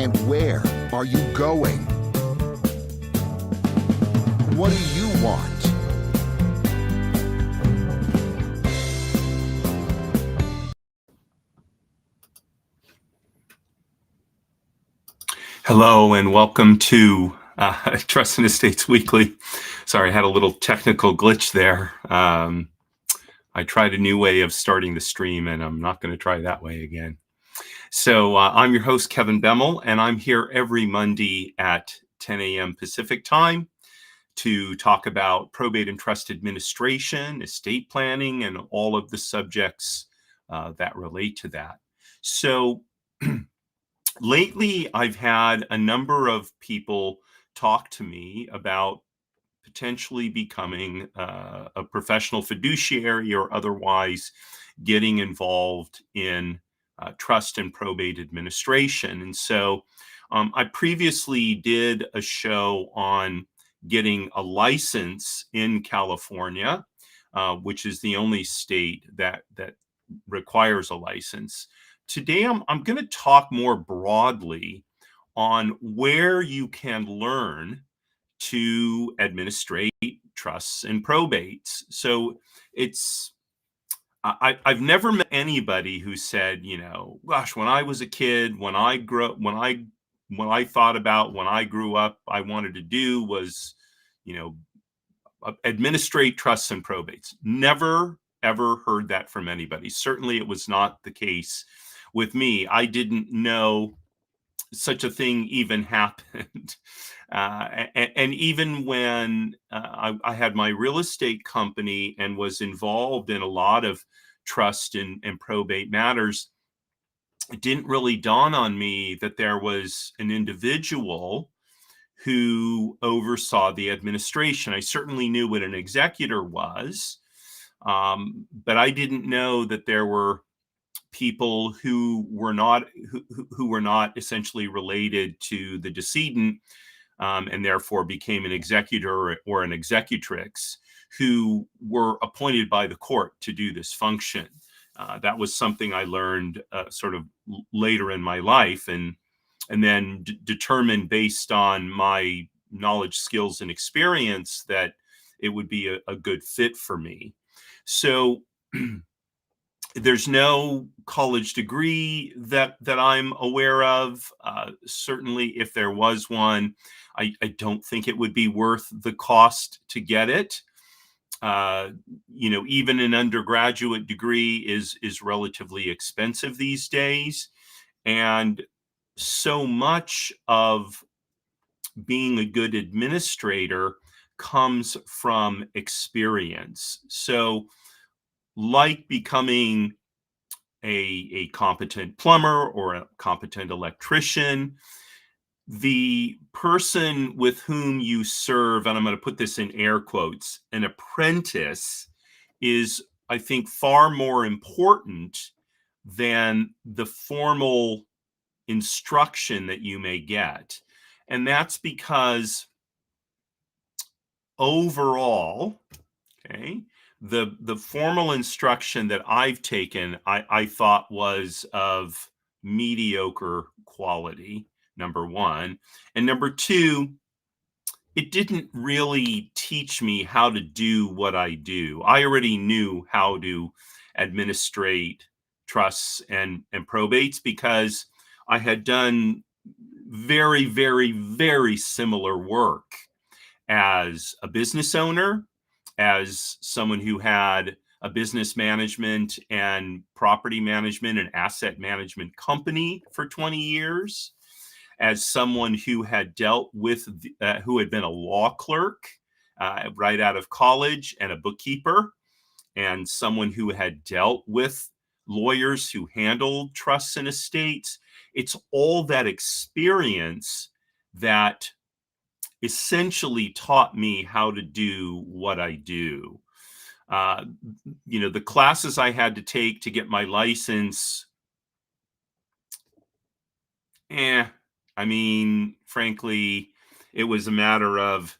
And where are you going? What do you want? Hello and welcome to Trust and Estates Weekly. Sorry, I had a little technical glitch there. I tried a new way of starting the stream and I'm not going to try that way again. So I'm your host, Kevin Bemmel, and I'm here every Monday at 10 a.m. Pacific time to talk about probate and trust administration, estate planning, and all of the subjects that relate to that. So lately, I've had a number of people talk to me about potentially becoming a professional fiduciary or otherwise getting involved in trust and probate administration. And so I previously did a show on getting a license in California, which is the only state that requires a license. Today, I'm going to talk more broadly on where you can learn to administrate trusts and probates. So I've never met anybody who said, gosh, when I was a kid, when I thought about when I grew up, I wanted to do was, administrate trusts and probates. Never, ever heard that from anybody. Certainly it was not the case with me. I didn't know such a thing even happened. And even when I had my real estate company and was involved in a lot of trust and probate matters, it didn't really dawn on me that there was an individual who oversaw the administration. I certainly knew what an executor was, but I didn't know that there were people who were not essentially related to the decedent, and therefore became an executor or an executrix, who were appointed by the court to do this function. That was something I learned sort of later in my life, and then determined based on my knowledge, skills, and experience that it would be a good fit for me. So there's no college degree that I'm aware of. Certainly, if there was one, I don't think it would be worth the cost to get it. Even an undergraduate degree is relatively expensive these days, and so much of being a good administrator comes from experience. So, like becoming a competent plumber or a competent electrician, the person with whom you serve, and I'm going to put this in air quotes, an apprentice, is, I think, far more important than the formal instruction that you may get. And that's because overall, the formal instruction that I've taken, I thought was of mediocre quality, number one. And number two, it didn't really teach me how to do what I do. I already knew how to administrate trusts and probates because I had done very, very, very similar work as a business owner, as someone who had a business management and property management and asset management company for 20 years, as someone who had dealt with, who had been a law clerk right out of college and a bookkeeper, and someone who had dealt with lawyers who handled trusts and estates. It's all that experience that essentially taught me how to do what I do. The classes I had to take to get my license, frankly, it was a matter of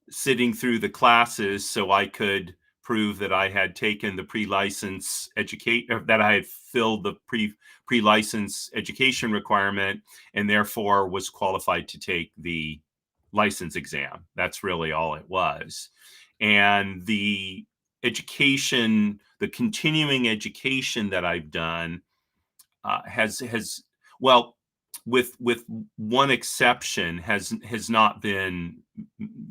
sitting through the classes so I could prove that I had taken the pre-license educate, that I had filled the pre-license education requirement, and therefore was qualified to take the license exam. That's really all it was. And the education, the continuing education that I've done, has well, with one exception, has not been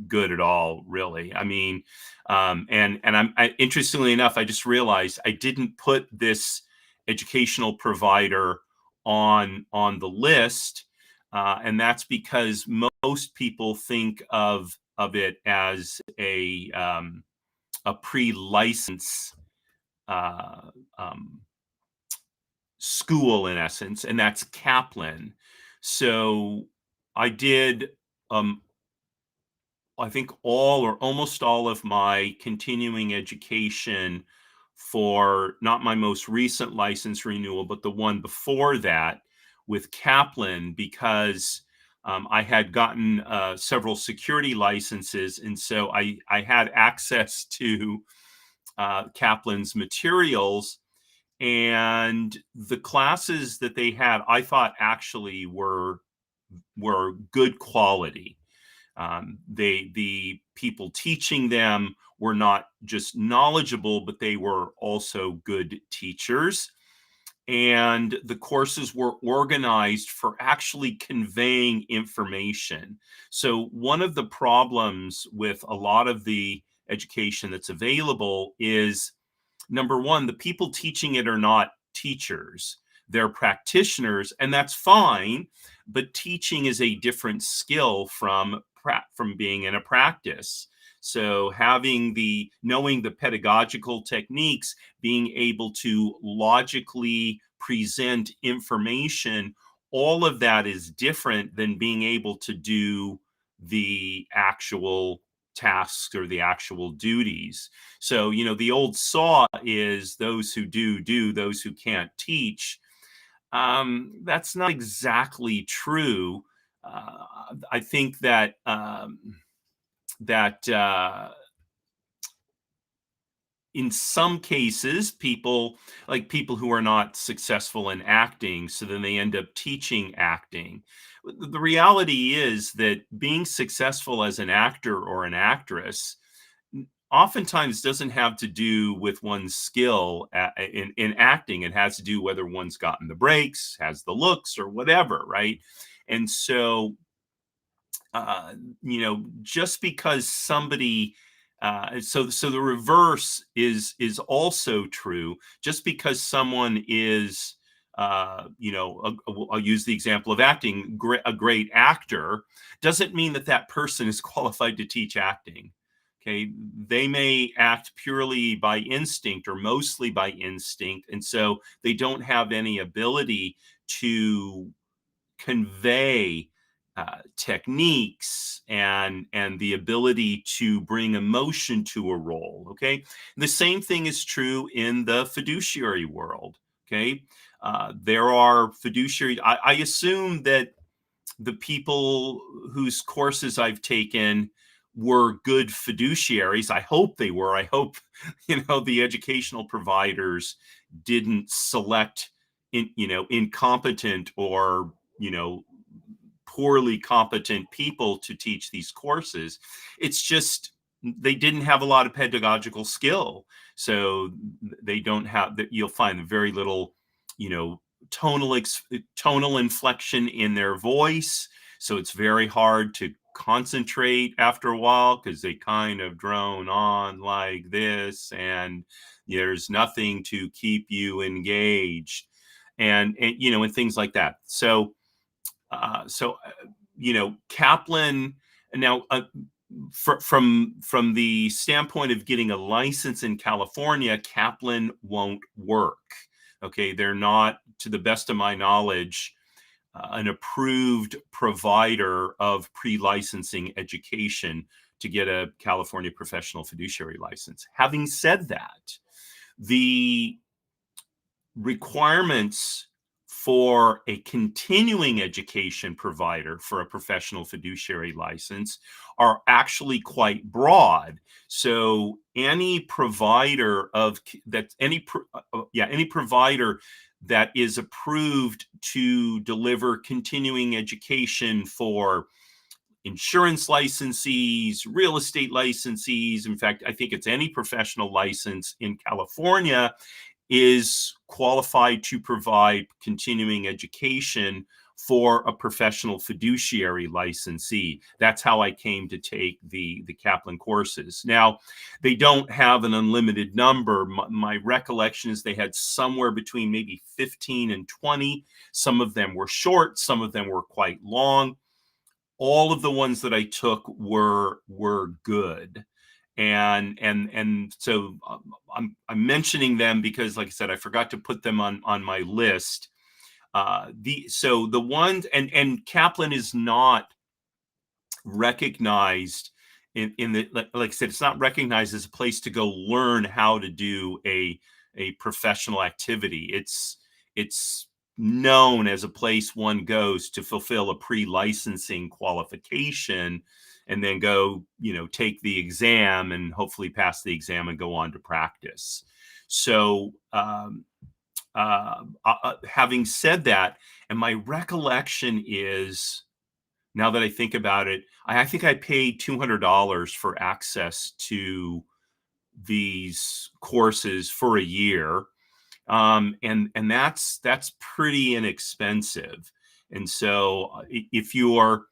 good at all, really. I mean, and interestingly enough, I just realized I didn't put this educational provider on the list, and that's because most people think of it as a pre-license uh, um, school, in essence, and that's Kaplan. So I did, um, I think all or almost all of my continuing education for not my most recent license renewal, but the one before that with Kaplan, because I had gotten several security licenses, and so I had access to Kaplan's materials, and the classes that they had, I thought actually were good quality. The people teaching them were not just knowledgeable, but they were also good teachers. And the courses were organized for actually conveying information. So one of the problems with a lot of the education that's available is, number one, the people teaching it are not teachers, they're practitioners, and that's fine. But teaching is a different skill from being in a practice. So knowing the pedagogical techniques, being able to logically present information, all of that is different than being able to do the actual tasks or the actual duties. So, the old saw is those who do, those who can't teach. That's not exactly true. I think that that in some cases, people who are not successful in acting, so then they end up teaching acting. The reality is that being successful as an actor or an actress oftentimes doesn't have to do with one's skill in acting. It has to do whether one's gotten the breaks, has the looks, or whatever, right? And so, uh, just because somebody, so the reverse is also true. Just because someone is, I'll use the example of acting, a great actor, doesn't mean that that person is qualified to teach acting. Okay, they may act purely by instinct or mostly by instinct, and so they don't have any ability to convey techniques and the ability to bring emotion to a role. Okay, the same thing is true in the fiduciary world. Okay, there are fiduciary. I assume that the people whose courses I've taken were good fiduciaries. I hope they were. I hope the educational providers didn't select incompetent or poorly competent people to teach these courses. It's just they didn't have a lot of pedagogical skill, so they don't have that. You'll find very little, you know, tonal inflection in their voice, so it's very hard to concentrate after a while because they kind of drone on like this, and there's nothing to keep you engaged, and things like that. Kaplan now, from the standpoint of getting a license in California, Kaplan won't work. Okay, they're not, to the best of my knowledge, an approved provider of pre-licensing education to get a California professional fiduciary license. Having said that, the requirements for a continuing education provider for a professional fiduciary license are actually quite broad. So any provider of that, any provider that is approved to deliver continuing education for insurance licensees, real estate licensees. In fact, I think it's any professional license in California is qualified to provide continuing education for a professional fiduciary licensee. That's how I came to take the Kaplan courses. Now, they don't have an unlimited number. My recollection is they had somewhere between maybe 15 and 20. Some of them were short, some of them were quite long. All of the ones that I took were good. And so I'm mentioning them because, like I said, I forgot to put them on my list. So the ones, and Kaplan is not recognized in the, like I said, it's not recognized as a place to go learn how to do a professional activity. It's known as a place one goes to fulfill a pre-licensing qualification and then go, take the exam and hopefully pass the exam and go on to practice. So having said that, and my recollection is, now that I think about it, I think I paid $200 for access to these courses for a year. And that's pretty inexpensive. And so if you're,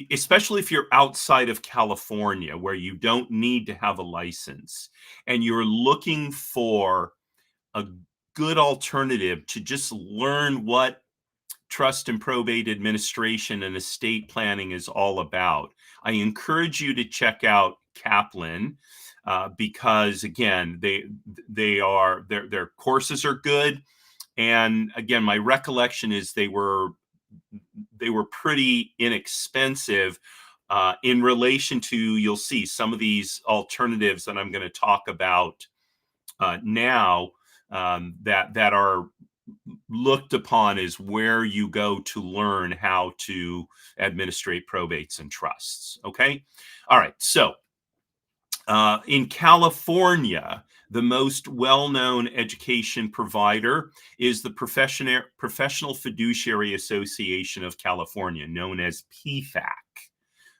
especially if you're outside of California where you don't need to have a license and you're looking for a good alternative to just learn what trust and probate administration and estate planning is all about, I encourage you to check out Kaplan because, again, their courses are good, and again, my recollection is they were pretty inexpensive in relation to, you'll see some of these alternatives that I'm going to talk about now that are looked upon as where you go to learn how to administrate probates and trusts. Okay. All right. So in California, the most well-known education provider is the Professional Fiduciary Association of California, known as PFAC.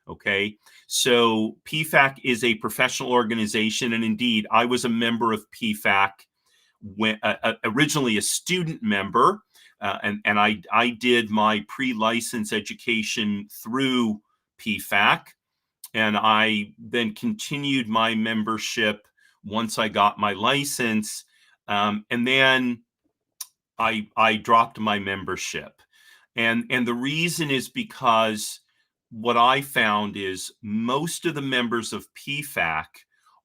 Okay, so PFAC is a professional organization, and indeed, I was a member of PFAC when originally a student member, and I did my pre-license education through PFAC. And I then continued my membership once I got my license. And then I dropped my membership. And the reason is because what I found is most of the members of PFAC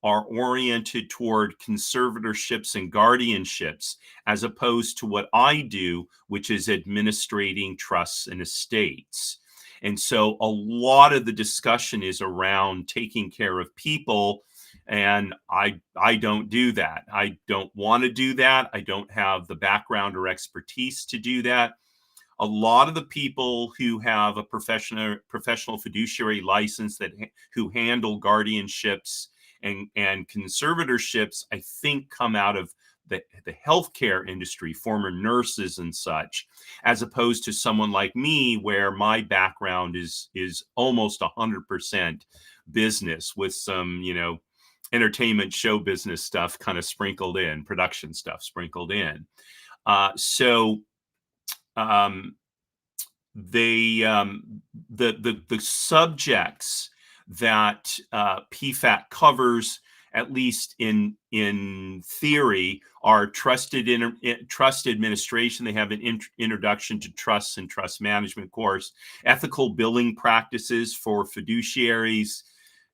are oriented toward conservatorships and guardianships, as opposed to what I do, which is administrating trusts and estates. And so a lot of the discussion is around taking care of people. And I don't do that. I don't want to do that. I don't have the background or expertise to do that. A lot of the people who have a professional fiduciary license who handle guardianships and conservatorships, I think come out of the healthcare industry, former nurses and such, as opposed to someone like me, where my background is almost 100% business with some, entertainment show business stuff kind of sprinkled in, production stuff sprinkled in. So the subjects that PFAC covers, at least in theory, are trust administration. They have an introduction to trusts and trust management course, ethical billing practices for fiduciaries.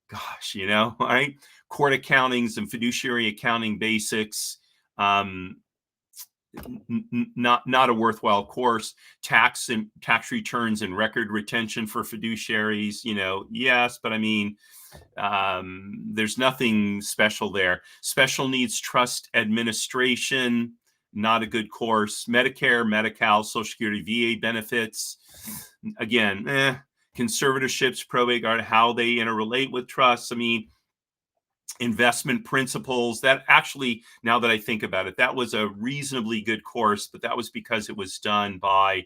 Gosh, right? Court accountings and fiduciary accounting basics. Not a worthwhile course. Tax returns and record retention for fiduciaries. Yes, but I mean, there's nothing special there. Special needs trust administration. not a good course. Medicare, Medi-Cal, Social Security, VA benefits, again, conservatorships, probate guard, how they interrelate with trusts. I mean, investment principles, that actually, now that I think about it, that was a reasonably good course, but that was because it was done by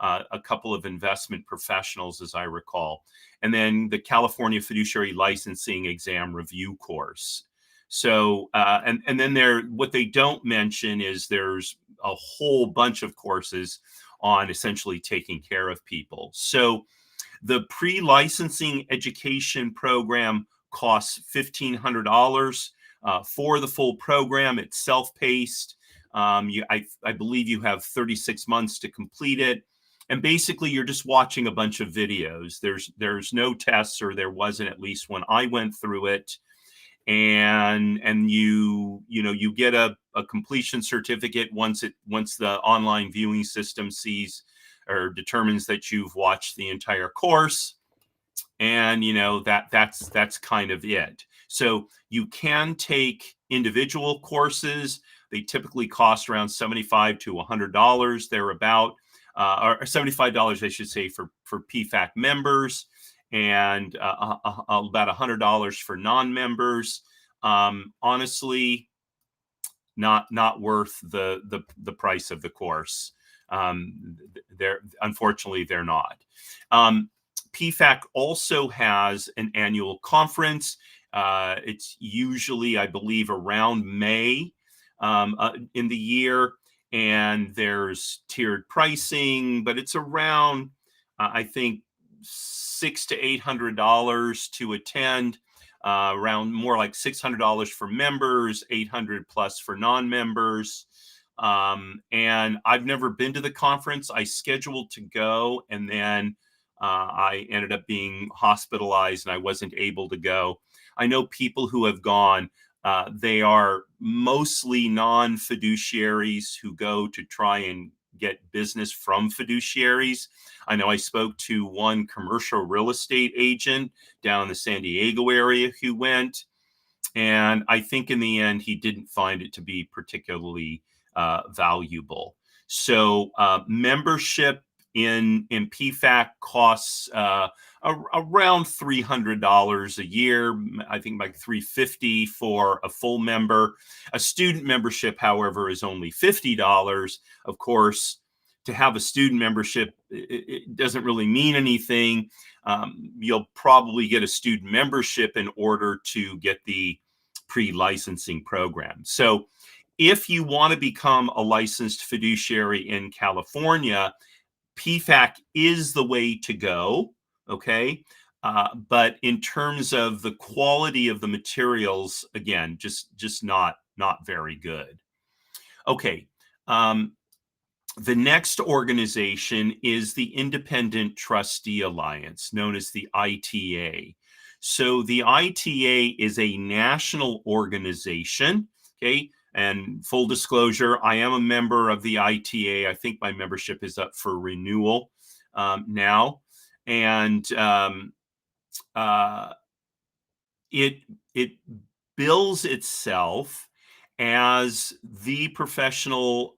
a couple of investment professionals, as I recall. And then the California Fiduciary Licensing Exam Review course. So, and then what they don't mention is there's a whole bunch of courses on essentially taking care of people. So the pre-licensing education program costs $1,500 for the full program. It's self-paced. I believe you have 36 months to complete it. And basically, you're just watching a bunch of videos. There's no tests, or there wasn't, at least when I went through it. And you get a completion certificate once the online viewing system sees or determines that you've watched the entire course. And that's kind of it. So you can take individual courses. They typically cost around $75 to $100 thereabout, or $75, I should say, for PFAC members, and about $100 for non-members. Honestly, not worth the price of the course. Unfortunately, they're not. PFAC also has an annual conference. It's usually, I believe, around May in the year, and there's tiered pricing, but it's around, I think, $600 to $800 to attend. Around more like $600 for members, $800 plus for non-members. And I've never been to the conference. I scheduled to go, and then I ended up being hospitalized and I wasn't able to go. I know people who have gone. They are mostly non-fiduciaries who go to try and get business from fiduciaries. I know I spoke to one commercial real estate agent down in the San Diego area who went, and I think in the end he didn't find it to be particularly valuable. So membership in PFAC costs around $300 a year. I think like $350 for a full member. A student membership, however, is only $50. Of course, to have a student membership, it doesn't really mean anything. You'll probably get a student membership in order to get the pre-licensing program. So if you want to become a licensed fiduciary in California, PFAC is the way to go, okay? But in terms of the quality of the materials, again, just not very good. Okay, the next organization is the Independent Trustee Alliance, known as the ITA. So the ITA is a national organization, okay? And full disclosure, I am a member of the ITA. I think my membership is up for renewal now. And it bills itself as the professional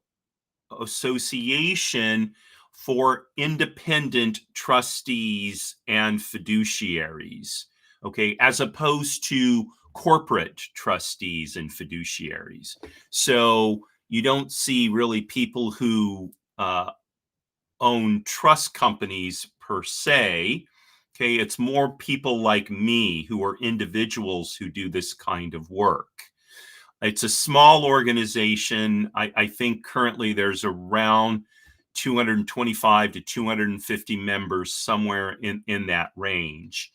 association for independent trustees and fiduciaries, okay, as opposed to corporate trustees and fiduciaries. So you don't see really people who own trust companies per se. Okay, it's more people like me who are individuals who do this kind of work. It's a small organization. I think currently there's around 225 to 250 members, somewhere in that range.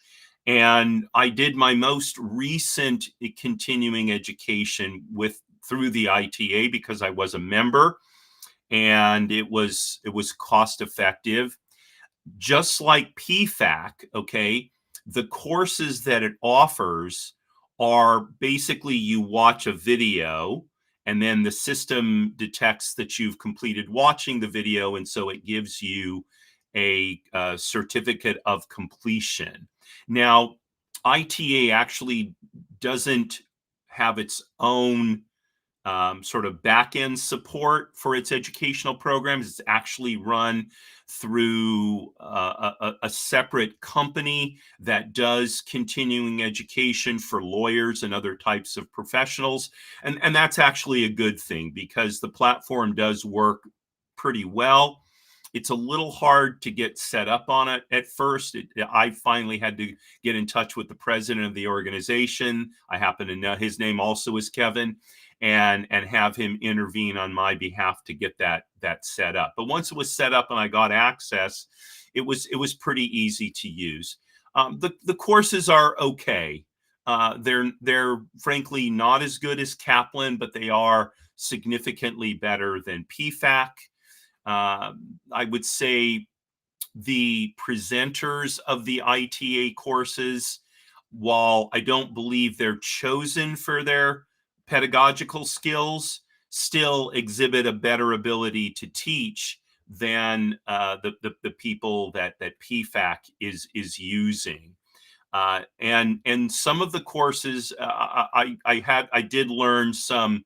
And I did my most recent continuing education through the ITA because I was a member, and it was cost effective. Just like PFAC, okay, the courses that it offers are basically you watch a video, and then the system detects that you've completed watching the video, and so it gives you a certificate of completion. Now, ITA actually doesn't have its own sort of back-end support for its educational programs. It's actually run through a separate company that does continuing education for lawyers and other types of professionals. And that's actually a good thing because the platform does work pretty well. It's a little hard to get set up on it at first. I finally had to get in touch with the president of the organization. I happen to know his name also is Kevin, and have him intervene on my behalf to get that set up. But once it was set up and I got access, it was pretty easy to use. The courses are okay. They're frankly not as good as Kaplan, but they are significantly better than PFAC. I would say the presenters of the ITA courses, while I don't believe they're chosen for their pedagogical skills, still exhibit a better ability to teach than the people that PFAC is using. And some of the courses I did learn some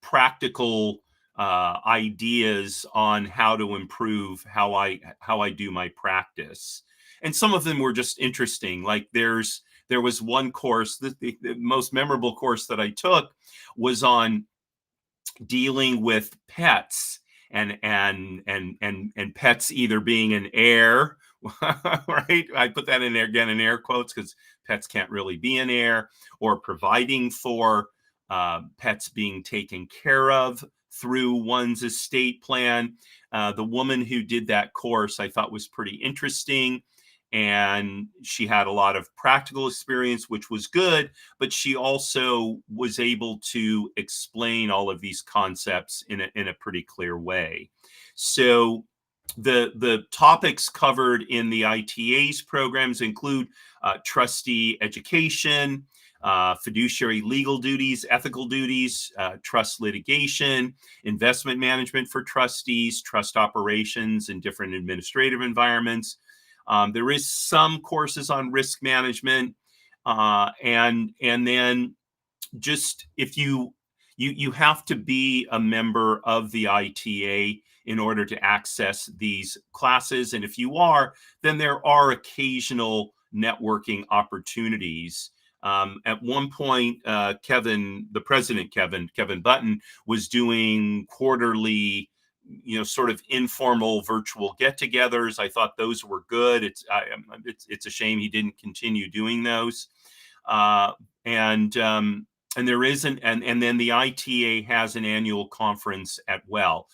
practical ideas on how to improve how I do my practice, and some of them were just interesting. Like there was one course, the most memorable course that I took was on dealing with pets and pets either being an heir, right? I put that in there again in air quotes because pets can't really be an heir, or providing for pets being taken care of through one's estate plan. The woman who did that course I thought was pretty interesting, and she had a lot of practical experience, which was good, but she also was able to explain all of these concepts in a pretty clear way. So the topics covered in the ITA's programs include trustee education, fiduciary legal duties, ethical duties, trust litigation, investment management for trustees, trust operations in different administrative environments. There is some courses on risk management, and then just if you have to be a member of the ITA in order to access these classes, and if you are, then there are occasional networking opportunities. At one point, the president, Kevin Button, was doing quarterly, sort of informal virtual get-togethers. I thought those were good. It's a shame he didn't continue doing those. And there isn't, and then the ITA has an annual conference as well.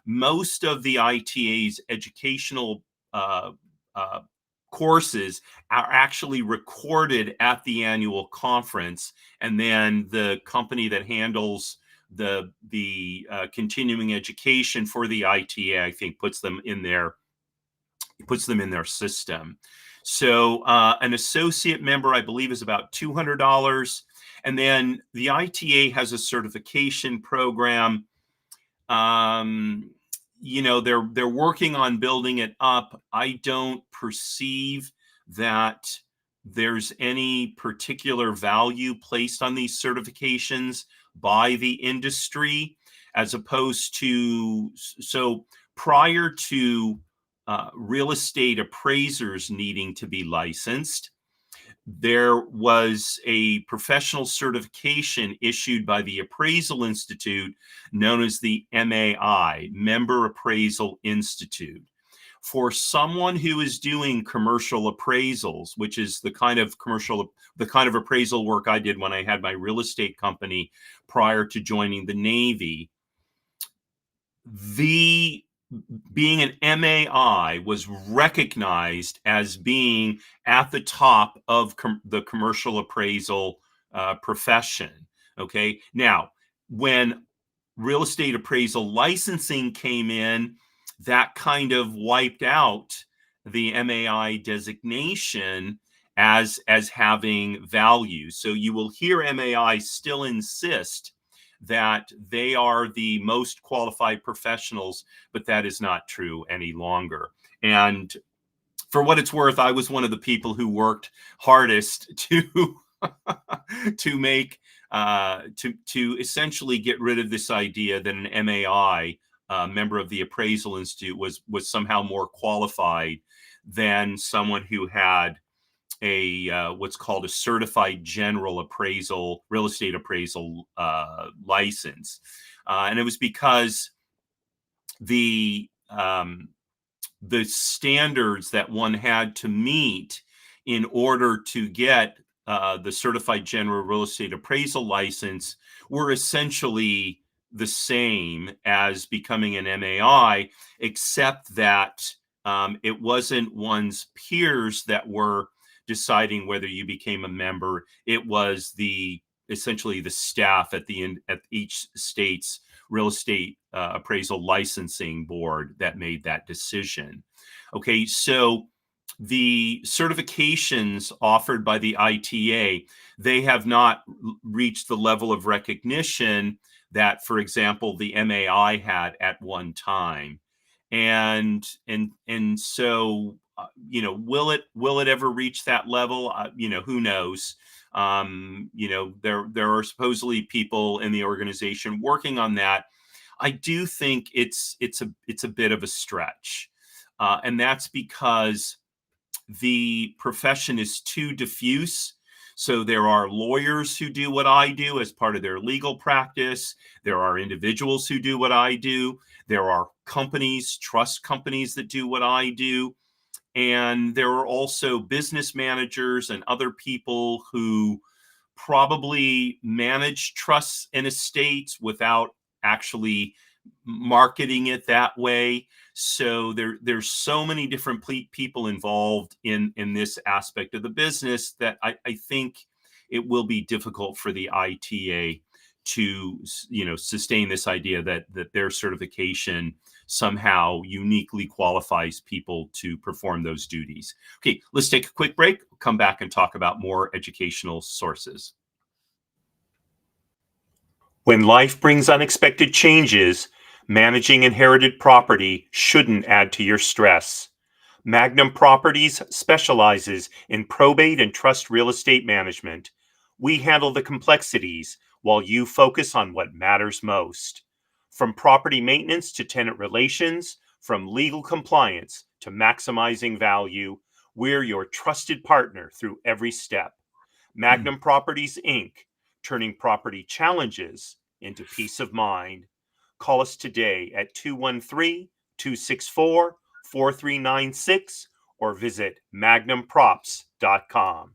Most of the ITA's educational courses are actually recorded at the annual conference, and then the company that handles the continuing education for the ITA, I think, puts them in their system. So an associate member, I believe, is about $200, and then the ITA has a certification program. They're working on building it up. I don't perceive that there's any particular value placed on these certifications by the industry, as opposed to, so prior to real estate appraisers needing to be licensed, there was a professional certification issued by the Appraisal Institute known as the MAI, Member Appraisal Institute. For someone who is doing commercial appraisals, which is the kind of appraisal work I did when I had my real estate company prior to joining the Navy, being an MAI was recognized as being at the top of the commercial appraisal profession. Okay. Now, when real estate appraisal licensing came in, that kind of wiped out the MAI designation as having value. So you will hear MAI still insist that they are the most qualified professionals, but that is not true any longer. And for what it's worth, I was one of the people who worked hardest to make to essentially get rid of this idea that an MAI, member of the Appraisal Institute, was somehow more qualified than someone who had a what's called a certified general appraisal, real estate appraisal license. And it was because the standards that one had to meet in order to get the certified general real estate appraisal license were essentially the same as becoming an MAI, except that it wasn't one's peers that were deciding whether you became a member. It was essentially the staff at each state's real estate appraisal licensing board that made that decision. Okay, so the certifications offered by the ITA, they have not reached the level of recognition that, for example, the MAI had at one time. And so will it ever reach that level? Who knows? There are supposedly people in the organization working on that. I do think it's a bit of a stretch, and that's because the profession is too diffuse. So there are lawyers who do what I do as part of their legal practice. There are individuals who do what I do. There are companies, trust companies, that do what I do. And there are also business managers and other people who probably manage trusts and estates without actually marketing it that way. So there's so many different people involved in this aspect of the business that I think it will be difficult for the ITA to sustain this idea that their certification somehow uniquely qualifies people to perform those duties. Okay, let's take a quick break. We'll come back and talk about more educational sources. When life brings unexpected changes, managing inherited property shouldn't add to your stress. Magnum Properties specializes in probate and trust real estate management. We handle the complexities while you focus on what matters most. From property maintenance to tenant relations, from legal compliance to maximizing value, we're your trusted partner through every step. Magnum Properties, Inc., turning property challenges into peace of mind. Call us today at 213-264-4396 or visit magnumprops.com.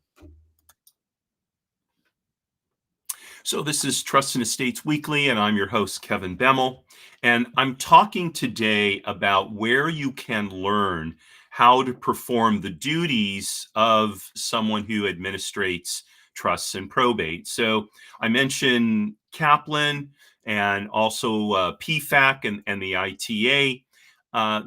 So this is Trust and Estates Weekly, and I'm your host, Kevin Bemmel. And I'm talking today about where you can learn how to perform the duties of someone who administrates trusts and probate. So I mentioned Kaplan and also PFAC and the ITA.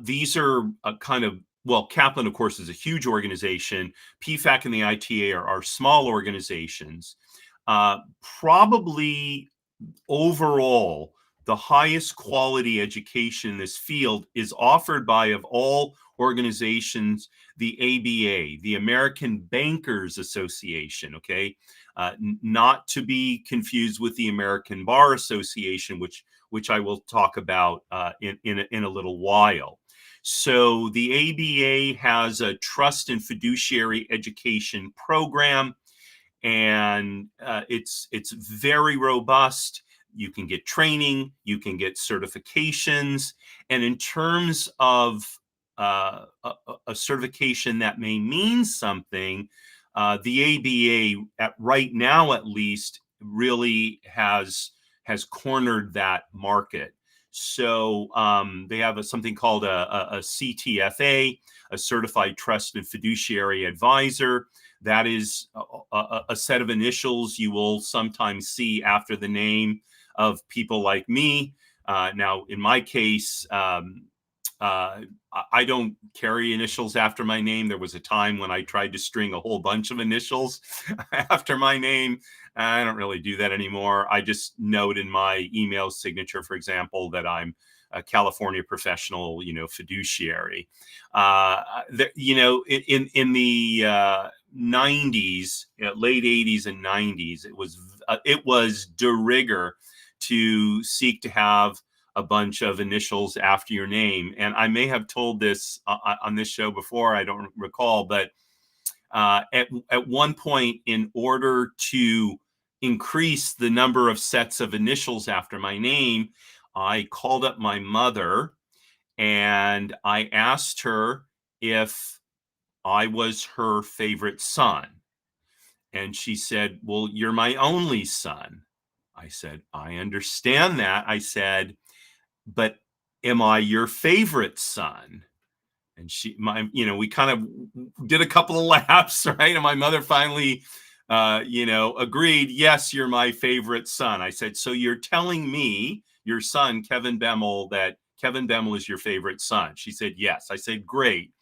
These are Kaplan, of course, is a huge organization. PFAC and the ITA are small organizations. Probably overall, the highest quality education in this field is offered by, of all organizations, the ABA, the American Bankers Association, okay? Not to be confused with the American Bar Association, which I will talk about in a little while. So the ABA has a trust and fiduciary education program, and it's very robust. You can get training, you can get certifications, and in terms of a certification that may mean something, the ABA, right now at least, really has cornered that market. So they have something called a CTFA, a Certified Trust and Fiduciary Advisor. That is a set of initials you will sometimes see after the name of people like me. Now, in my case, I don't carry initials after my name. There was a time when I tried to string a whole bunch of initials after my name. I don't really do that anymore. I just note in my email signature, for example, that I'm a California professional, fiduciary. In the 90s, late 80s and 90s, it was it was de rigueur to seek to have a bunch of initials after your name. And I may have told this on this show before, I don't recall, but at one point, in order to increase the number of sets of initials after my name, I called up my mother and I asked her if I was her favorite son. And she said, "Well, you're my only son." I said, "I understand that." I said, "But am I your favorite son?" And we kind of did a couple of laps, right? And my mother finally, agreed, "Yes, you're my favorite son." I said, "So you're telling me, your son, Kevin Bemmel, that Kevin Bemmel is your favorite son?" She said, "Yes." I said, "Great."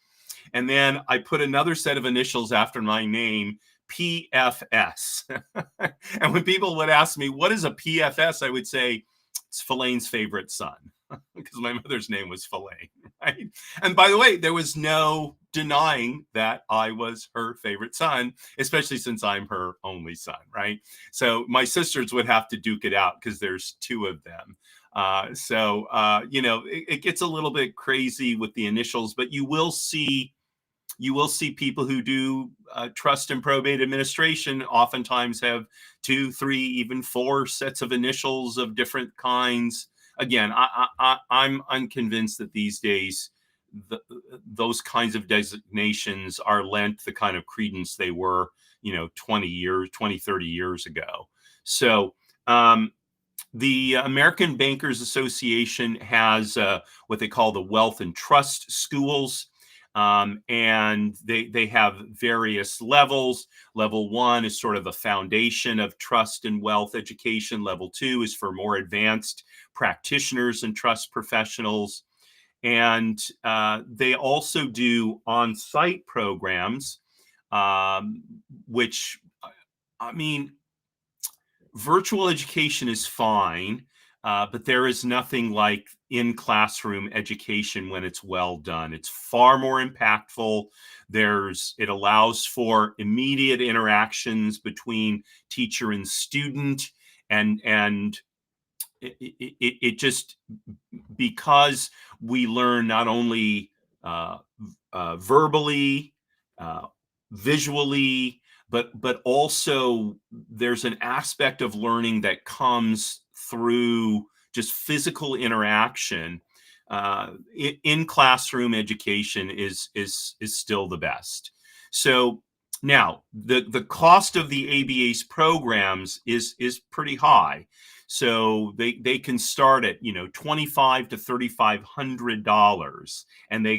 And then I put another set of initials after my name, PFS. And when people would ask me, "What is a PFS?" I would say, "It's Filane's favorite son," because my mother's name was Filane, right? And by the way, there was no denying that I was her favorite son, especially since I'm her only son, right? So my sisters would have to duke it out because there's two of them. It gets a little bit crazy with the initials, but you will see people who do trust and probate administration oftentimes have 2, 3, even 4 sets of initials of different kinds. Again, I'm unconvinced that these days those kinds of designations are lent the kind of credence they were, 20, 30 years ago. So the American Bankers Association has what they call the Wealth and Trust Schools. And they have various levels. Level 1 is sort of the foundation of trust and wealth education. Level 2 is for more advanced practitioners and trust professionals. And they also do on-site programs, which, I mean, virtual education is fine, but there is nothing like in-classroom education when it's well done. It's far more impactful. It allows for immediate interactions between teacher and student, and it just, because we learn not only verbally, uh, visually, but also there's an aspect of learning that comes through just physical interaction. In classroom education is still the best. So now the cost of the ABA's programs is pretty high. So they can start at $2,500 to $3,500, and they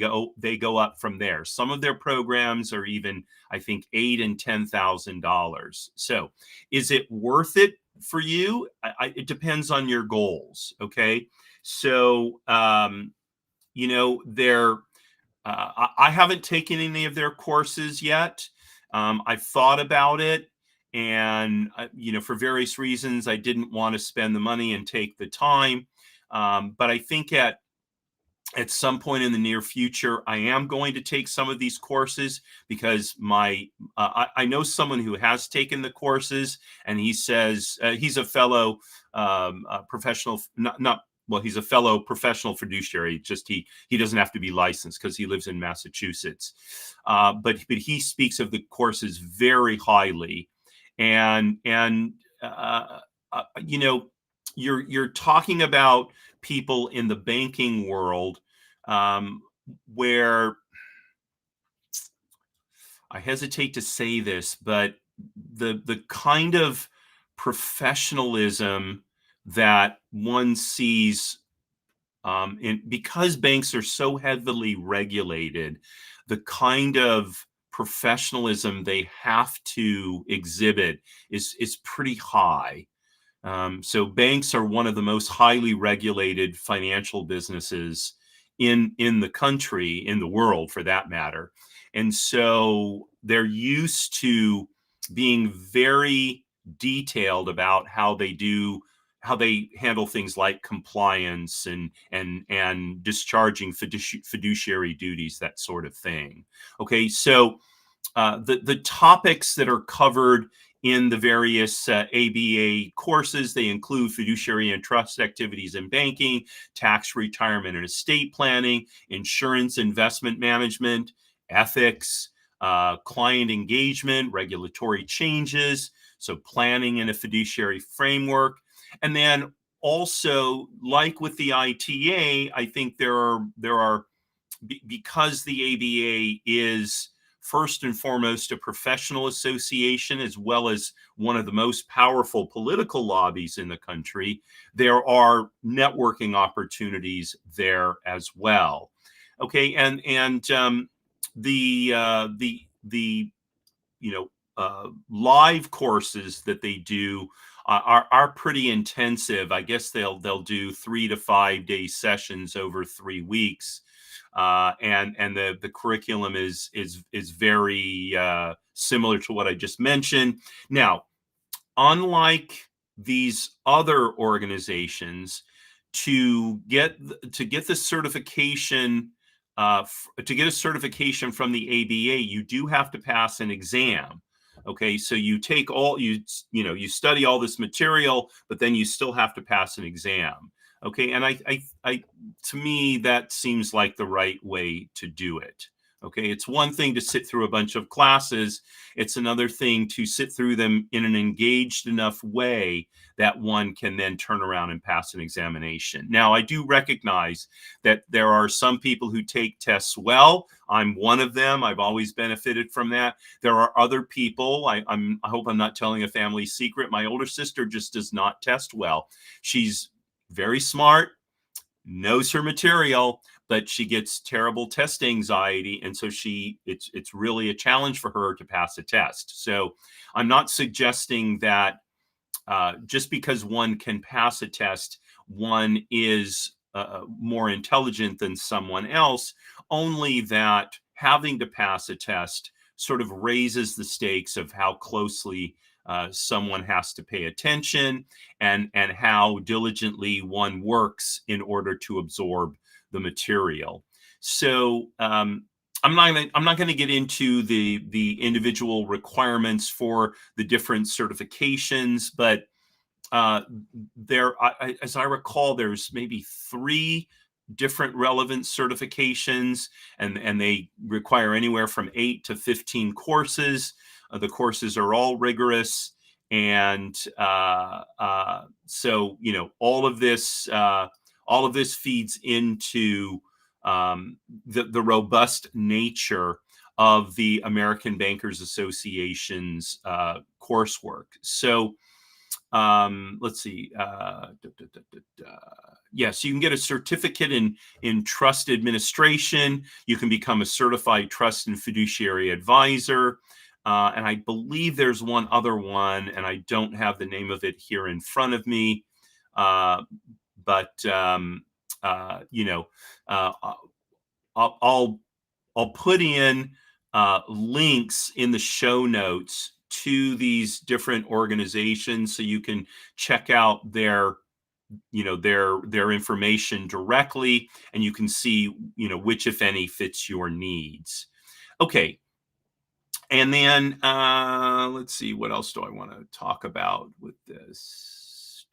go up from there. Some of their programs are even, I think, $8,000 and $10,000. So is it worth it for you? It depends on your goals. Okay, so I haven't taken any of their courses yet. I've thought about it, and for various reasons, I didn't want to spend the money and take the time. But I think at some point in the near future, I am going to take some of these courses, because I know someone who has taken the courses, and he says he's a fellow professional, he's a fellow professional fiduciary. Just he doesn't have to be licensed because he lives in Massachusetts. But he speaks of the courses very highly, and you're talking about people in the banking world, where, I hesitate to say this, but the kind of professionalism that one sees, because banks are so heavily regulated, the kind of professionalism they have to exhibit is pretty high. So banks are one of the most highly regulated financial businesses in the country, in the world for that matter. And so they're used to being very detailed about how they handle things like compliance and discharging fiduciary duties, that sort of thing. Okay, so the topics that are covered in the various ABA courses. They include fiduciary and trust activities in banking, tax, retirement, and estate planning, insurance, investment management, ethics, client engagement, regulatory changes, so planning in a fiduciary framework. And then also, like with the ITA, I think there are because the ABA is first and foremost a professional association, as well as one of the most powerful political lobbies in the country, there are networking opportunities there as well. Okay, and the live courses that they do are pretty intensive. I guess they'll do 3 to 5 day sessions over 3 weeks, and the curriculum is very similar to what I just mentioned. Now, unlike these other organizations, to get the certification, to get a certification from the ABA, you do have to pass an exam. Okay, so you take you study all this material, but then you still have to pass an exam. Okay, and I to me that seems like the right way to do it. Okay, it's one thing to sit through a bunch of classes. It's another thing to sit through them in an engaged enough way that one can then turn around and pass an examination. Now, I do recognize that there are some people who take tests well. I'm one of them. I've always benefited from that. There are other people. I hope I'm not telling a family secret. My older sister just does not test well. She's very smart, knows her material, but she gets terrible test anxiety, and so it's really a challenge for her to pass a test. So I'm not suggesting that just because one can pass a test, one is more intelligent than someone else, only that having to pass a test sort of raises the stakes of how closely someone has to pay attention, and how diligently one works in order to absorb the material. So I'm not going to get into the individual requirements for the different certifications, but as I recall, there's maybe 3 different relevant certifications, and they require anywhere from 8 to 15 courses. The courses are all rigorous, and so all of this feeds into the robust nature of the American Bankers Association's coursework. So let's see. Yes, you can get a certificate in trust administration. You can become a certified trust and fiduciary advisor. And I believe there's one other one, and I don't have the name of it here in front of me. But I'll put in links in the show notes to these different organizations, so you can check out their information directly, and you can see which, if any, fits your needs. Okay, and then let's see, what else do I want to talk about with this?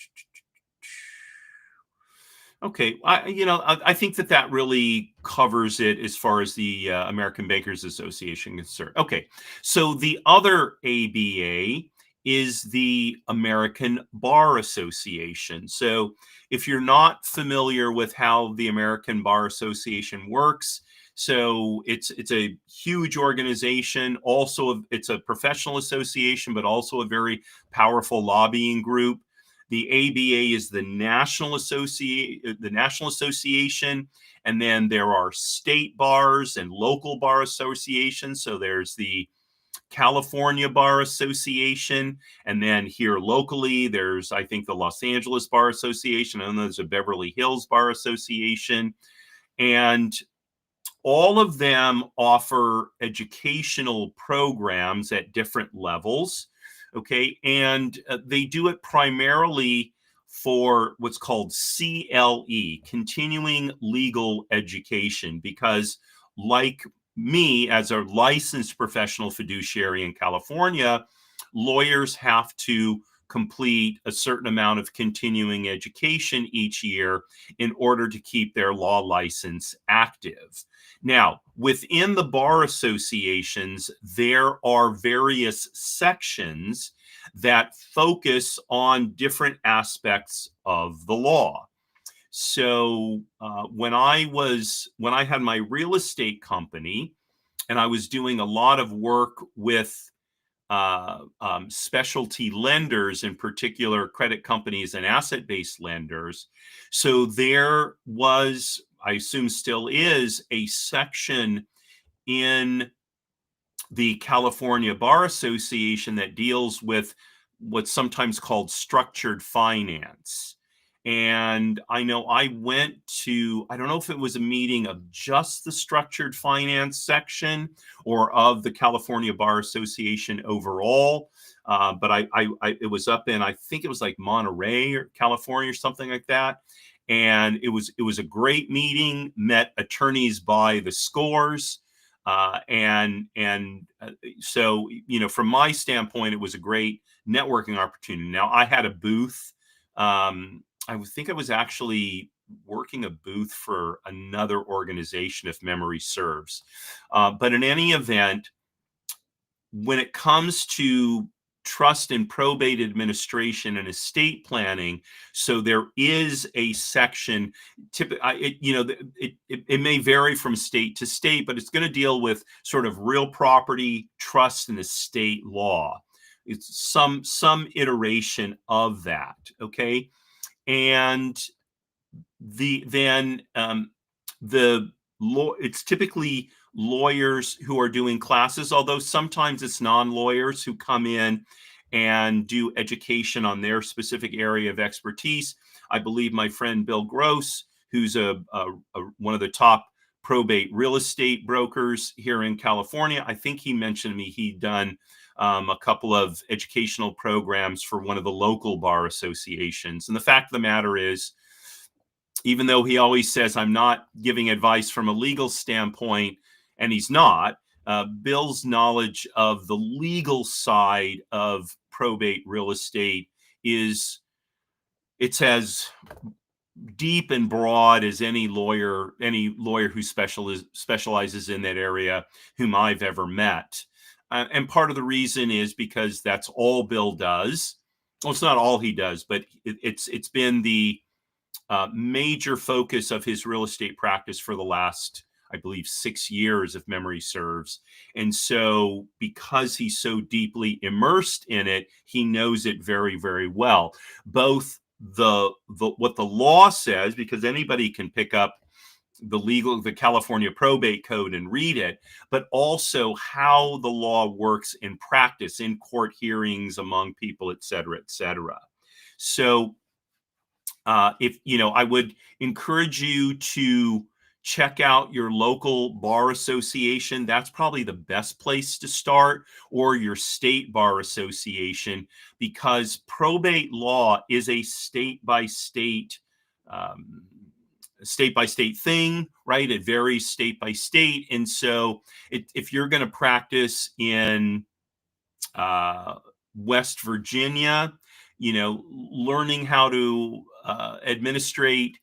Okay, I think that really covers it as far as the American Bankers Association is concerned. Okay, so the other ABA is the American Bar Association. So if you're not familiar with how the American Bar Association works, so it's a huge organization. Also, it's a professional association, but also a very powerful lobbying group. The ABA is the national association, and then there are state bars and local bar associations. So there's the California Bar Association, and then here locally, there's, I think, the Los Angeles Bar Association, and then there's a Beverly Hills Bar Association, and all of them offer educational programs at different levels. Okay, and they do it primarily for what's called CLE, continuing legal education, because like me, as a licensed professional fiduciary in California, lawyers have to complete a certain amount of continuing education each year in order to keep their law license active. Now, within the bar associations, there are various sections that focus on different aspects of the law. So when I had my real estate company, and I was doing a lot of work with specialty lenders, in particular credit companies and asset-based lenders. So there was, I assume still is, a section in the California Bar Association that deals with what's sometimes called structured finance. And I know I went to, I don't know if it was a meeting of just the structured finance section or of the California Bar Association overall. But it was up in, I think it was like Monterey or California or something like that. And it was a great meeting, met attorneys by the scores. So, from my standpoint, it was a great networking opportunity. Now, I had a booth. I think I was actually working a booth for another organization, if memory serves. But in any event, when it comes to trust and probate administration and estate planning, so there is a section. It may vary from state to state, but it's going to deal with sort of real property, trust, and estate law. It's some iteration of that. Okay, and it's typically lawyers who are doing classes, although sometimes it's non-lawyers who come in and do education on their specific area of expertise. I believe my friend Bill Gross, who's one of the top probate real estate brokers here in California, I think he mentioned to me he'd done a couple of educational programs for one of the local bar associations. And the fact of the matter is, even though he always says I'm not giving advice from a legal standpoint, and he's not, Bill's knowledge of the legal side of probate real estate it's as deep and broad as any lawyer who specializes in that area whom I've ever met. And part of the reason is because that's all Bill does. Well, it's not all he does, but it's been the major focus of his real estate practice for the last, I believe, 6 years, if memory serves. And so because he's so deeply immersed in it, he knows it very, very well. Both what the law says, because anybody can pick up the California probate code and read it, but also how the law works in practice, in court hearings, among people, et cetera, et cetera. So I would encourage you to check out your local bar association. That's probably the best place to start, or your state bar association, because probate law is a state by state thing, right? It varies state by state. And so if you're going to practice in West Virginia, learning how to administrate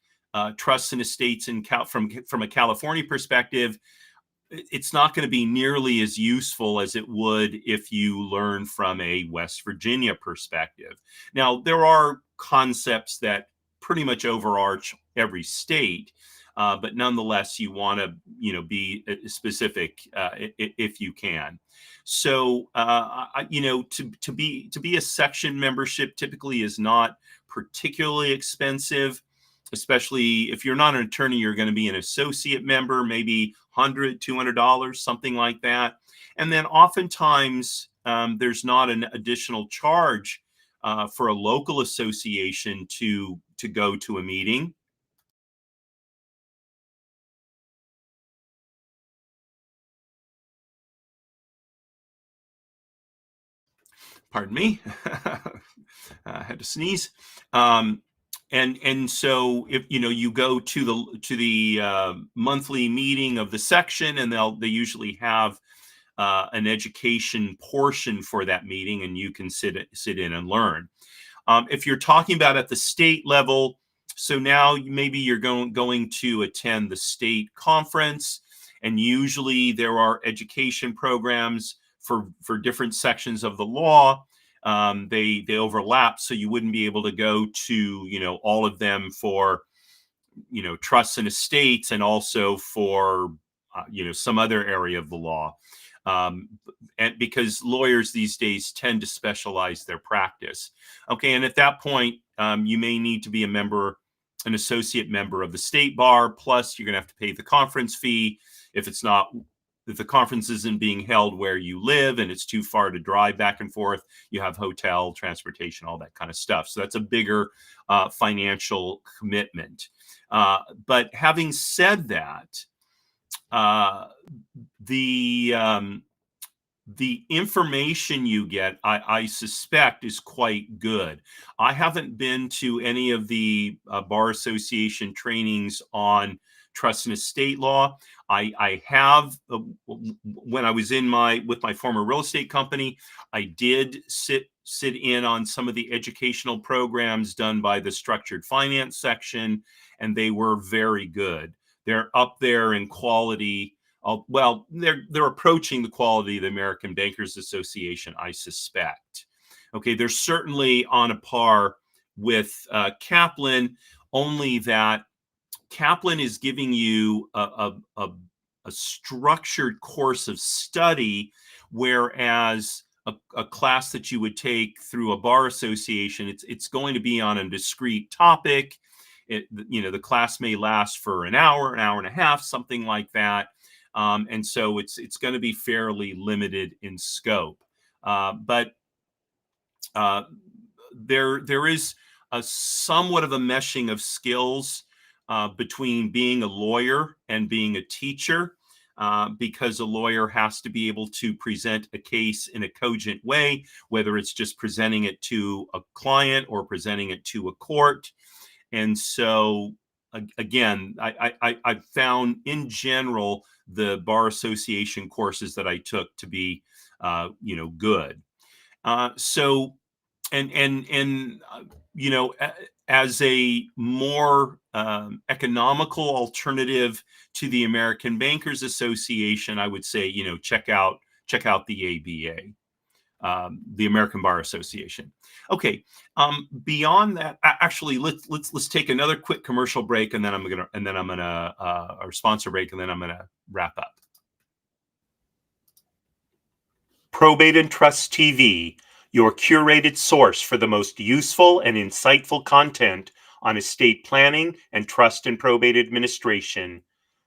trusts and estates from a California perspective, it's not going to be nearly as useful as it would if you learn from a West Virginia perspective. Now, there are concepts that pretty much overarch every state, but nonetheless, you want to, be specific if you can. So, to be a section membership typically is not particularly expensive, especially if you're not an attorney. You're going to be an associate member, maybe $100, $200, something like that. And then oftentimes there's not an additional charge for a local association to go to a meeting. Pardon me. I had to sneeze. And so if you go to the monthly meeting of the section, and they usually have an education portion for that meeting, and you can sit in and learn. If you're talking about at the state level, so now maybe you're going to attend the state conference, and usually there are education programs for different sections of the law. They overlap, so you wouldn't be able to go to all of them for trusts and estates, and also for some other area of the law. And because lawyers these days tend to specialize their practice. Okay, and at that point, you may need to be an associate member of the state bar. Plus, you're going to have to pay the conference fee if the conference isn't being held where you live and it's too far to drive back and forth. You have hotel, transportation, all that kind of stuff. So that's a bigger financial commitment. But having said that, the information you get, I suspect, is quite good. I haven't been to any of the Bar Association trainings on trust and estate law. I have, when I was with my former real estate company, I did sit in on some of the educational programs done by the structured finance section, and they were very good. They're up there in quality. Well, they're approaching the quality of the American Bankers Association, I suspect. Okay, they're certainly on a par with Kaplan, only that Kaplan is giving you a structured course of study, whereas a class that you would take through a bar association, it's going to be on a discrete topic. The class may last for an hour and a half, something like that. And so it's going to be fairly limited in scope. But there is somewhat of a meshing of skills between being a lawyer and being a teacher, because a lawyer has to be able to present a case in a cogent way, whether it's just presenting it to a client or presenting it to a court. And so, again, I found in general the Bar Association courses that I took to be, good. So, as a more economical alternative to the American Bankers Association, I would say, check out the ABA, the American Bar Association. Okay. Beyond that, actually, let's take another quick commercial break, and then I'm gonna our sponsor break, and then I'm gonna wrap up. Probate and Trust TV, your curated source for the most useful and insightful content on estate planning and trust and probate administration,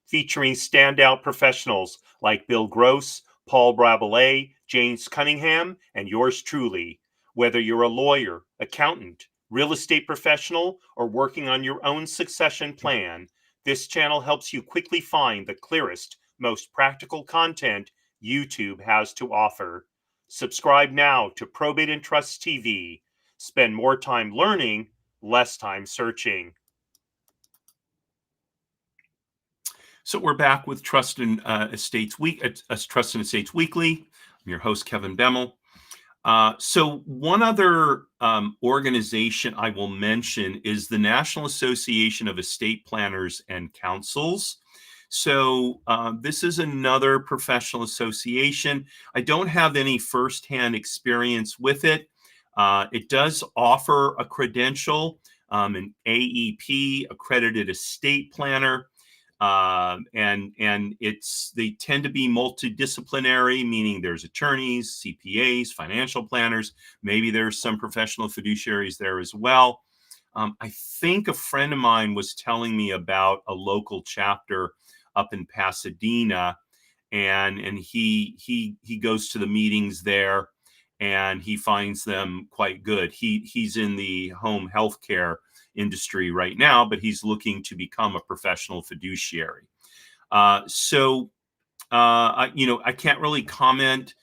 featuring standout professionals like Bill Gross, Paul Brabelet, James Cunningham, and yours truly. Whether you're a lawyer, accountant, real estate professional, or working on your own succession plan, this channel helps you quickly find the clearest, most practical content YouTube has to offer. Subscribe now to Probate and Trust TV. Spend more time learning, less time searching. So we're back with Trust and Estates Weekly. I'm your host, Kevin Bemmel. So one other organization I will mention is the National Association of Estate Planners and Counsels. So this is another professional association. I don't have any firsthand experience with it. It does offer a credential, an AEP, accredited estate planner. And they tend to be multidisciplinary, meaning there's attorneys, CPAs, financial planners. Maybe there's some professional fiduciaries there as well. I think a friend of mine was telling me about a local chapter up in Pasadena, and he goes to the meetings there, and he finds them quite good. He's in the home health care industry right now, but he's looking to become a professional fiduciary. I can't really comment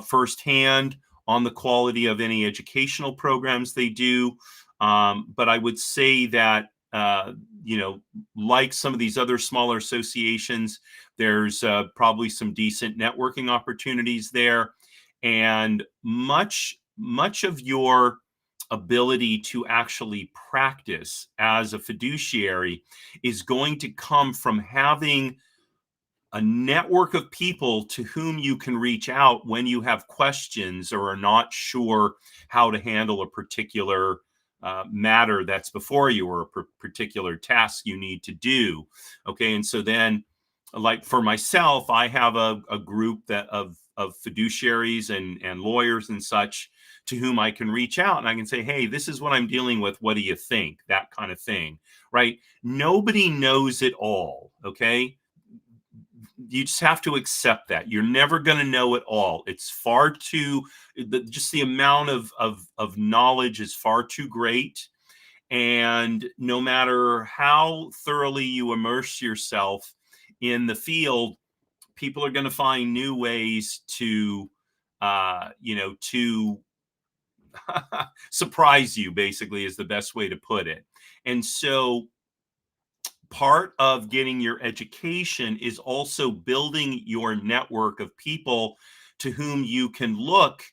firsthand on the quality of any educational programs they do, but I would say that like some of these other smaller associations, there's probably some decent networking opportunities there, and much of your ability to actually practice as a fiduciary is going to come from having a network of people to whom you can reach out when you have questions or are not sure how to handle a particular matter that's before you, or a particular task you need to do. Okay. And so then, like for myself, I have a group of fiduciaries and lawyers and such to whom I can reach out, and I can say, hey, this is what I'm dealing with. What do you think? That kind of thing. Right. Nobody knows it all. Okay. You just have to accept that you're never going to know it all. It's far too, just the amount of knowledge is far too great. And no matter how thoroughly you immerse yourself in the field, people are going to find new ways to, to surprise you, basically, is the best way to put it. And so part of getting your education is also building your network of people to whom you can look,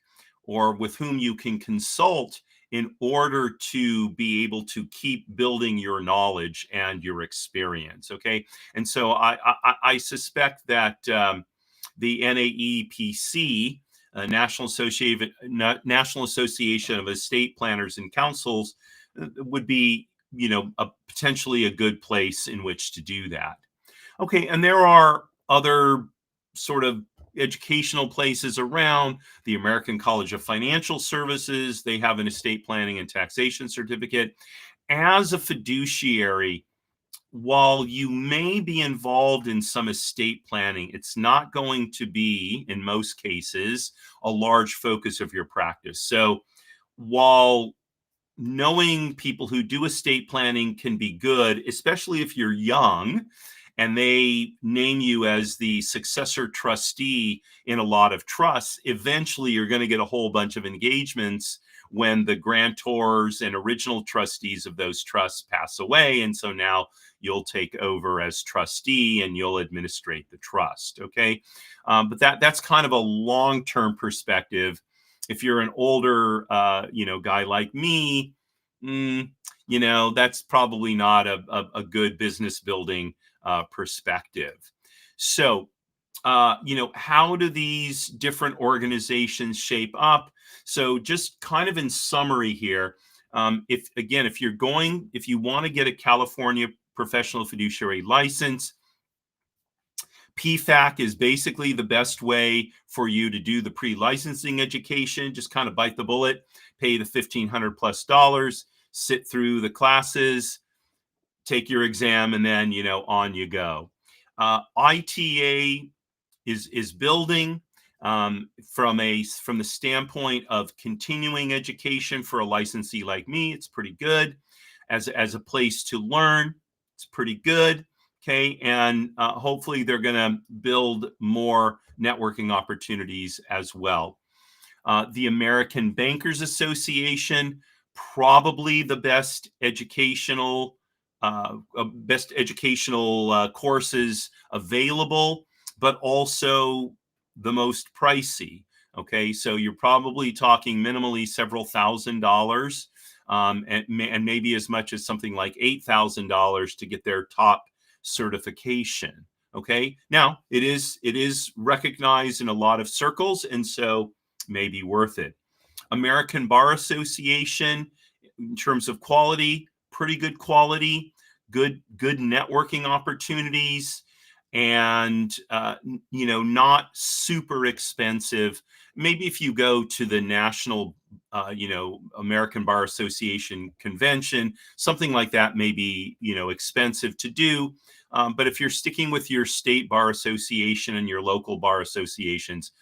or with whom you can consult, in order to be able to keep building your knowledge and your experience. Okay. And so I suspect that the NAEPC, National Association of Estate Planners and Counsels, would be, potentially a good place in which to do that. Okay, and there are other sort of educational places around. The American College of Financial Services, they have an estate planning and taxation certificate. As a fiduciary, while you may be involved in some estate planning, it's not going to be, in most cases, a large focus of your practice. So while knowing people who do estate planning can be good, especially if you're young and they name you as the successor trustee in a lot of trusts, eventually you're going to get a whole bunch of engagements when the grantors and original trustees of those trusts pass away. And so now you'll take over as trustee and you'll administrate the trust. Okay. But that's kind of a long-term perspective. If you're an older, guy like me, that's probably not a good business building perspective. So, how do these different organizations shape up? So just kind of in summary here, if you want to get a California professional fiduciary license, PFAC is basically the best way for you to do the pre-licensing education. Just kind of bite the bullet, pay the $1,500+, sit through the classes, take your exam, and then, on you go. ITA is building from the standpoint of continuing education for a licensee like me. It's pretty good as a place to learn. It's pretty good. Okay. And hopefully they're going to build more networking opportunities as well. The American Bankers Association, probably the best educational courses available, but also the most pricey. Okay. So you're probably talking minimally several $1,000s, and maybe as much as something like $8,000 to get their top certification. Okay. Now it is recognized in a lot of circles, and so maybe worth it. American Bar Association, in terms of quality, pretty good quality, good networking opportunities, and not super expensive. Maybe if you go to the national American Bar Association convention, something like that may be expensive to do, but if you're sticking with your state bar association and your local bar associations,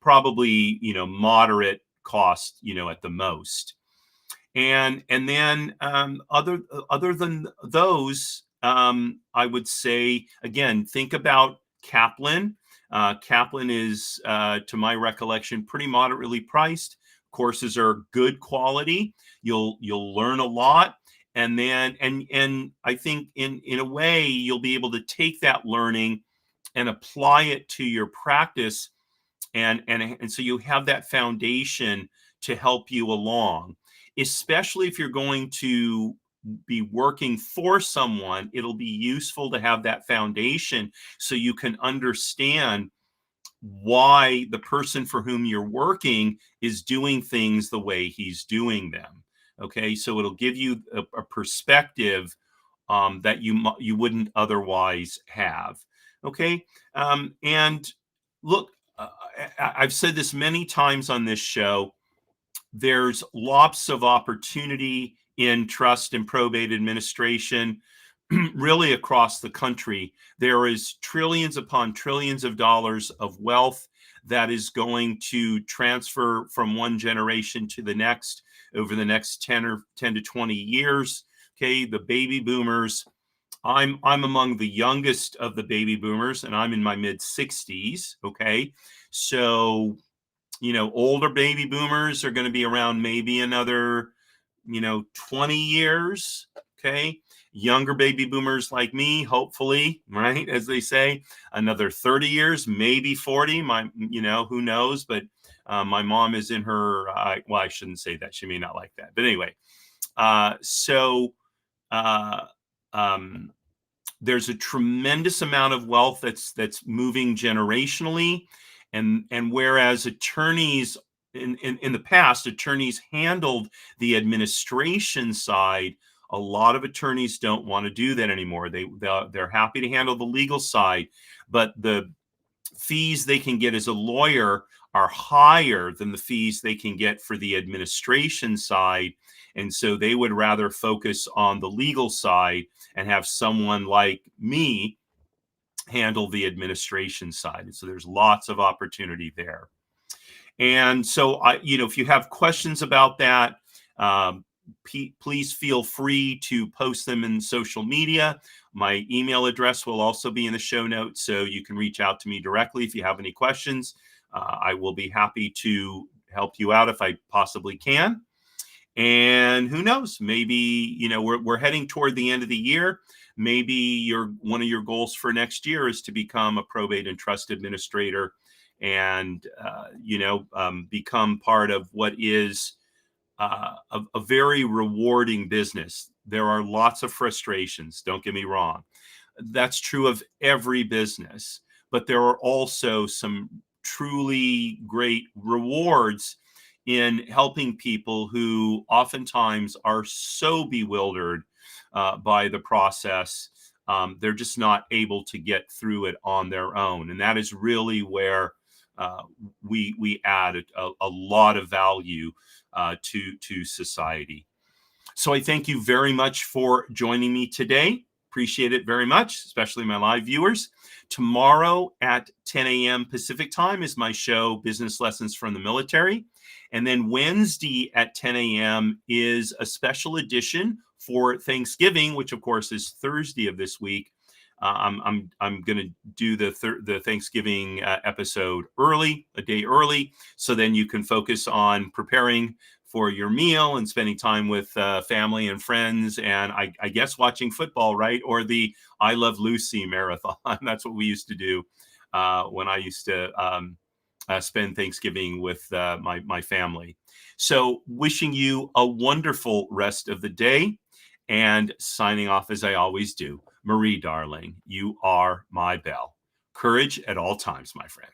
probably moderate cost at the most. And then other than those, I would say, again, think about Kaplan. Kaplan is, to my recollection, pretty moderately priced. Courses are good quality. You'll learn a lot. And then, and I think in a way, you'll be able to take that learning and apply it to your practice. And so you have that foundation to help you along, especially if you're going to be working for someone. It'll be useful to have that foundation so you can understand why the person for whom you're working is doing things the way he's doing them. Okay, so it'll give you a perspective that you wouldn't otherwise have. Okay, and look, I've said this many times on this show. There's lots of opportunity in trust and probate administration, really across the country. There is trillions upon trillions of dollars of wealth that is going to transfer from one generation to the next over the next 10 to 20 years. Okay, the baby boomers. I'm among the youngest of the baby boomers, and I'm in my mid 60s. Okay, so older baby boomers are going to be around maybe another 20 years. Okay, younger baby boomers like me, hopefully, right, as they say, another 30 years, maybe 40. Who knows? But my mom is in her well, I shouldn't say that, she may not like that, but anyway, so uh um there's a tremendous amount of wealth that's moving generationally. And whereas attorneys in the past, attorneys handled the administration side, a lot of attorneys don't want to do that anymore. They're happy to handle the legal side, but the fees they can get as a lawyer are higher than the fees they can get for the administration side. And so they would rather focus on the legal side and have someone like me handle the administration side. And so there's lots of opportunity there. And so if you have questions about that, please feel free to post them in social media. My email address will also be in the show notes, so you can reach out to me directly if you have any questions. I will be happy to help you out if I possibly can. And who knows, maybe, we're heading toward the end of the year. Maybe one of your goals for next year is to become a probate and trust administrator and, become part of what is a very rewarding business. There are lots of frustrations, don't get me wrong. That's true of every business, but there are also some truly great rewards in helping people who oftentimes are so bewildered by the process. They're just not able to get through it on their own. And that is really where we add a lot of value to society. So I thank you very much for joining me today. Appreciate it very much, especially my live viewers. Tomorrow at 10 a.m. Pacific time is my show, Business Lessons from the Military. And then Wednesday at 10 a.m. is a special edition for Thanksgiving, which of course is Thursday of this week. I'm going to do the Thanksgiving episode early, a day early, so then you can focus on preparing for your meal and spending time with family and friends, and I guess watching football, right? Or the I Love Lucy marathon. That's what we used to do when I used to spend Thanksgiving with my family. So wishing you a wonderful rest of the day, and signing off as I always do. Marie, darling, you are my belle. Courage at all times, my friend.